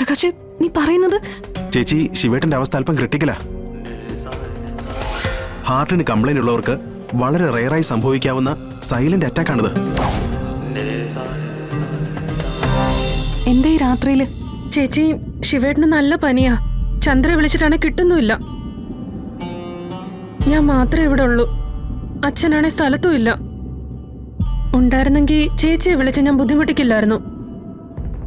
പ്രകാശ്, നീ പറയുന്നത്? ചേച്ചി, ശിവേട്ടന്റെ അവസ്ഥ അല്പം ക്രിട്ടിക്കലാ. ഹാർട്ടിന് കംപ്ലൈന്റ് ഉള്ളവർക്ക് വളരെ റെയറായി സംഭവിക്കാവുന്ന സൈലന്റ് അറ്റാക്കാണിത്. എന്താ ഈ രാത്രിയില്? ചേച്ചി, ശിവേട്ടന് നല്ല പനിയാ. ചന്ദ്ര വിളിച്ചിട്ടാണ് കിട്ടുന്നുമില്ല. ഞാൻ മാത്രമേ ഇവിടെ ഉള്ളൂ. അച്ഛനാണെ സ്ഥലത്തും ഇല്ല. ഉണ്ടായിരുന്നെങ്കിൽ ചേച്ചിയെ വിളിച്ച് ഞാൻ ബുദ്ധിമുട്ടിക്കില്ലായിരുന്നു.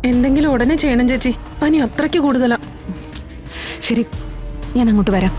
എന്തെങ്കിലും ഉടനെ ചെയ്യണം ചേച്ചി, പനി അത്രയ്ക്ക് കൂടുതലാ. ശരി, ഞാൻ അങ്ങോട്ട് വരാം.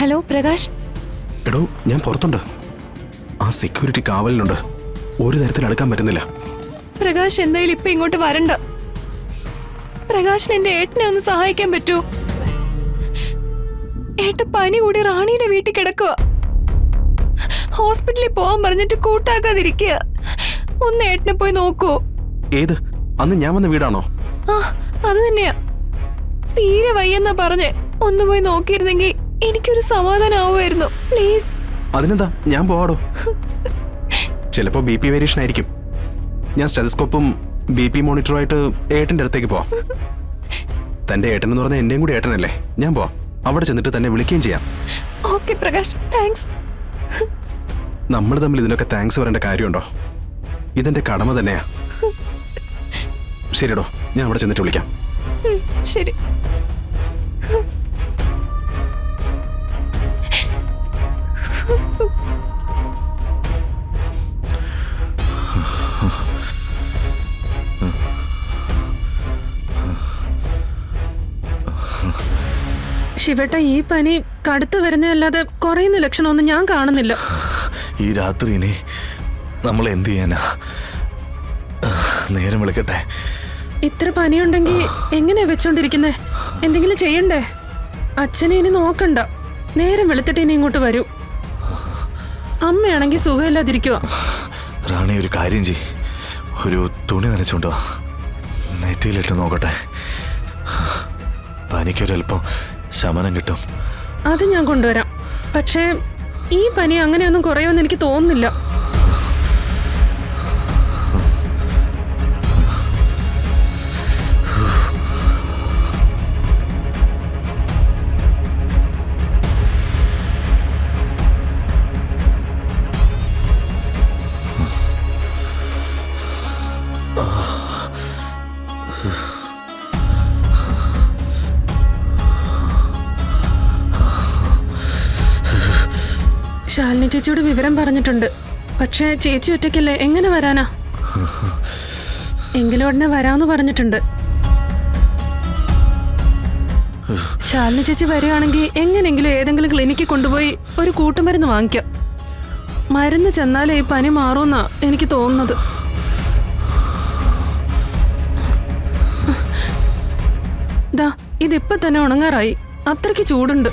ഹലോ പ്രകാശ്. എടോ, ഞാൻ പുറത്തുണ്ട്. ആ സെക്യൂരിറ്റി കാവലിനുണ്ട്. ഒരു തരത്തിൽ അടുക്കാൻ പറ്റുന്നില്ല. പ്രകാശ് എന്തായാലും ഇപ്പൊ ഇങ്ങോട്ട് വരണ്ട. പ്രകാശിന് എന്റെ ഏട്ടനെ ഒന്ന് സഹായിക്കാൻ പറ്റൂ? ഏട്ടൻ പനി കൂടി റാണിയുടെ വീട്ടിൽ കിടക്കുക. ഹോസ്പിറ്റലിൽ പോവാൻ പറഞ്ഞിട്ട് കൂട്ടാക്കാതിരിക്കുക. ഒന്ന് ഏട്ടനെ പോയി നോക്കൂ. ഏത്? അന്ന് ഞാൻ വന്ന വീടാണോ? ആ, അത് തന്നെയാ. തീരെ വയ്യെന്നാ പറഞ്ഞേ. ഒന്ന് പോയി നോക്കിയിരുന്നെങ്കിൽ എനിക്കൊരു സമാധാനം ആവുമായിരുന്നു. പ്ലീസ്. അതിനെന്താ, ഞാൻ പോവാടോ. ചിലപ്പോ BP വേരിയേഷൻ ആയിരിക്കും. ഞാൻ സ്റ്റെതസ്കോപ്പും BP മോണിറ്ററുമായിട്ട് ഏട്ടന്റെ അടുത്തേക്ക് പോവാം. തന്റെ ഏട്ടൻ എന്ന് പറഞ്ഞാൽ എന്റെയും കൂടി ഏട്ടനല്ലേ. ഞാൻ പോവാം. അവിടെ ചെന്നിട്ട് തന്നെ വിളിക്കുകയും ചെയ്യാം. Okay Prakash, thanks. നമ്മൾ തമ്മിൽ ഇതിനൊക്കെ താങ്ക്സ് പറയേണ്ട കാര്യമുണ്ടോ? ഇതെന്റെ കടമ തന്നെയാ. ശരിടോ, ഞാൻ അവിടെ ചെന്നിട്ട് വിളിക്കാം. ശരി. ശിവേട്ട, ഈ പനി കടുത്തു വരുന്നതല്ലാതെ കുറയുന്ന ലക്ഷണമൊന്നും ഞാൻ കാണുന്നില്ല. ഈ രാത്രി ഇനി നമ്മൾ എന്ത് ചെയ്യാനാ? നേരം വിളിക്കട്ടെ. ഇത്ര പനിയുണ്ടെങ്കിൽ എങ്ങനെയാ വെച്ചോണ്ടിരിക്കുന്നേ? എന്തെങ്കിലും ചെയ്യണ്ടേ? അച്ഛനെ ഇനി നോക്കണ്ട. നേരം വെളുത്തിട്ട് ഇനി ഇങ്ങോട്ട് വരൂ. അമ്മയാണെങ്കിൽ സുഖമില്ലാതിരിക്കുക. റാണി, ഒരു കാര്യം ചെയ്. ഒരു തുണി നനച്ചുണ്ടോ? നെറ്റിയിലിട്ട് നോക്കട്ടെ. പനിക്കൊരൽപ്പം ശമനം കിട്ടും. അത് ഞാൻ കൊണ്ടുവരാം. പക്ഷേ ഈ പനി അങ്ങനെയൊന്നും കുറയുമെന്ന് എനിക്ക് തോന്നുന്നില്ല. ശാലിനി ചേച്ചിയോട് വിവരം പറഞ്ഞിട്ടുണ്ട്. പക്ഷേ ചേച്ചി ഒറ്റയ്ക്കല്ലേ, എങ്ങനെ വരാനാ? എങ്കിലും ഉടനെ വരാമെന്ന് പറഞ്ഞിട്ടുണ്ട്. ശാലിനി ചേച്ചി വരികയാണെങ്കിൽ എങ്ങനെയെങ്കിലും ഏതെങ്കിലും ക്ലിനിക്കിൽ കൊണ്ടുപോയി ഒരു കൂട്ടുമരുന്ന് വാങ്ങിക്കാം. മരുന്ന് ചെന്നാലേ ഈ പനി മാറുമെന്നാ എനിക്ക് തോന്നുന്നത്. ദാ, ഇതിപ്പോ തന്നെ ഉണങ്ങാറായി. അത്രയ്ക്ക് ചൂടുണ്ട്.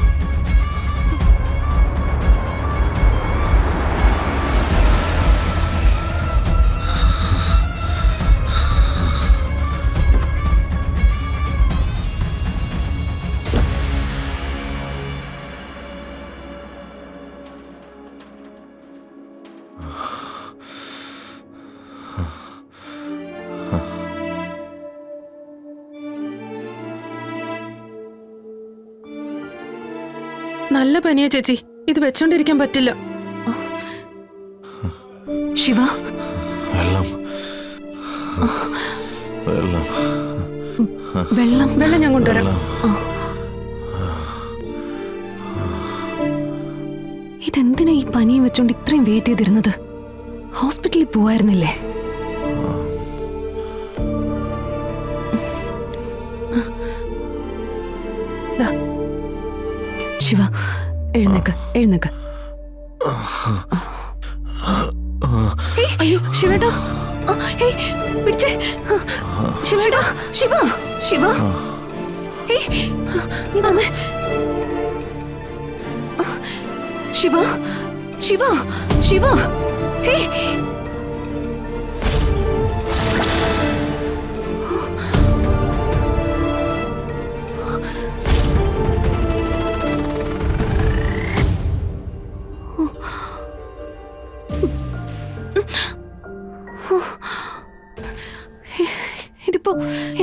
നല്ല പനിയാ ചേച്ചി, ഇത് വെച്ചോണ്ടിരിക്കാൻ പറ്റില്ല. ശിവ, വെള്ളം വെള്ളം വെള്ളം വെള്ളം ഞാൻ കൊണ്ടുവരാം. ഇതെന്തിനാ ഈ പനിയും വെച്ചോണ്ട് ഇത്രയും വെയിറ്റ് ചെയ്തിരുന്നത്? ഹോസ്പിറ്റലിൽ പോവായിരുന്നില്ലേ? എഴുന്നേക്ക് എഴുന്നേക്ക്. ഏയ്, അയ്യോ ശിവേട്ടാ. ഏയ്, പിടിച്ചേ. ശിവേട്ടാ, ശിവ ശിവ. ഏയ്, നീ വന്നേ. ശിവ ശിവ ശിവ. ഏയ്, ഇതിപ്പോ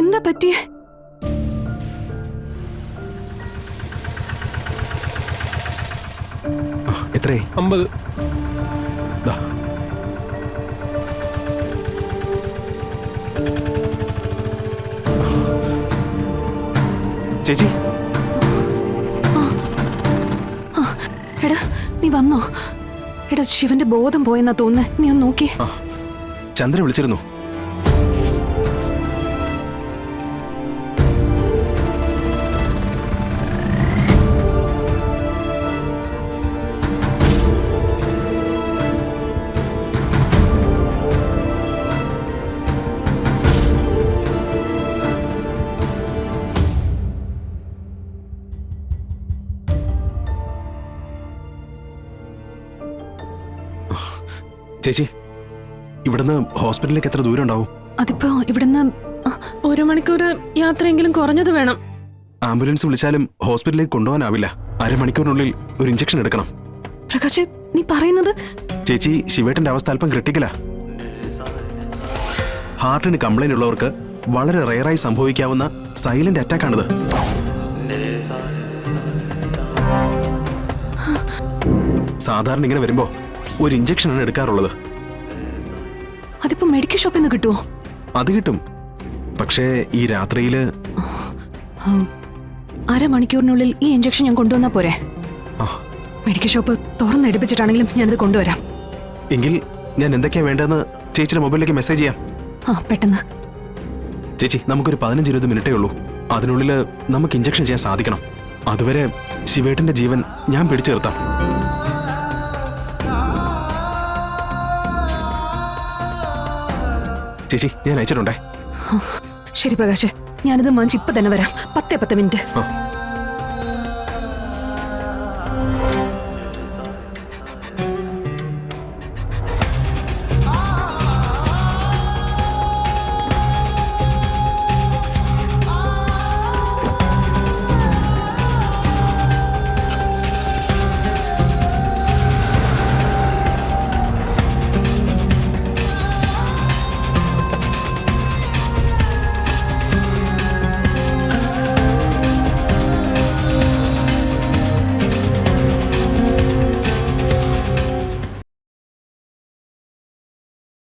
എന്താ പറ്റിയേ? എത്രയായി? 50. ദാ. ചേച്ചി, എടാ നീ വന്നോ? എടാ ശിവന്റെ ബോധം പോയെന്നാ തോന്നുന്നേ. നീ ഒന്ന് നോക്കിയേ. ചന്ദ്രൻ വിളിച്ചിരുന്നു. ചേച്ചി, ഇവിടുന്ന് ഹോസ്പിറ്റലിലേക്ക് എത്ര ദൂരം ഉണ്ടാവും? അതിപ്പോ ഇവിടുന്ന് 1 മണിക്കൂർ യാത്രയെങ്കിലും കുറഞ്ഞത് വേണം. ആംബുലൻസ് വിളിച്ചാലും ഹോസ്പിറ്റലിലേക്ക് കൊണ്ടുപോകാനാവില്ല. അരമണിക്കൂറിനുള്ളിൽ ഒരു ഇഞ്ചക്ഷൻ എടുക്കണം. പ്രകാശ്, നീ പറയുന്നത്? ചേച്ചി, ശിവേട്ടന്റെ അവസ്ഥ അല്പം ക്രിട്ടിക്കലാ. ഹാർട്ടിന് കംപ്ലൈന്റ് ഉള്ളവർക്ക് വളരെ റെയറായി സംഭവിക്കാവുന്ന സൈലന്റ് അറ്റാക്ക് ആണിത്. സാധാരണ ഇങ്ങനെ വരുമ്പോ ഒരു ഇഞ്ചക്ഷനാണ് എടുക്കാറുള്ളത്. അതിപ്പോ മെഡിക്കൽ ഷോപ്പിൽ നിന്ന് കിട്ടുമോ? അത് കിട്ടും. പക്ഷേ ഈ രാത്രിയില് അരമണിക്കൂറിനുള്ളിൽ ഈ ഇഞ്ചക്ഷൻ ഞാൻ കൊണ്ടുവന്നാ പോരെ? മെഡിക്കൽ ഷോപ്പ് തുറന്നെടുപ്പിച്ചിട്ടാണെങ്കിലും ഞാനിത് കൊണ്ടുവരാം. എങ്കിൽ ഞാൻ എന്തൊക്കെയാ വേണ്ടതെന്ന് ചേച്ചിയുടെ മൊബൈലിലേക്ക് മെസ്സേജ് ചെയ്യാം. പെട്ടെന്ന്. ചേച്ചി, നമുക്കൊരു 15-20 മിനിറ്റേ ഉള്ളൂ. അതിനുള്ളിൽ നമുക്ക് ഇഞ്ചക്ഷൻ ചെയ്യാൻ സാധിക്കണം. അതുവരെ ശിവേട്ടന്റെ ജീവൻ ഞാൻ പിടിച്ചു നിർത്താം. ചേച്ചി, ഞാൻ അയച്ചിട്ടുണ്ടേ. ശരി പ്രകാശ്, ഞാനിത് വാങ്ങിച്ച് ഇപ്പൊ തന്നെ വരാം. 10 മിനിറ്റ്.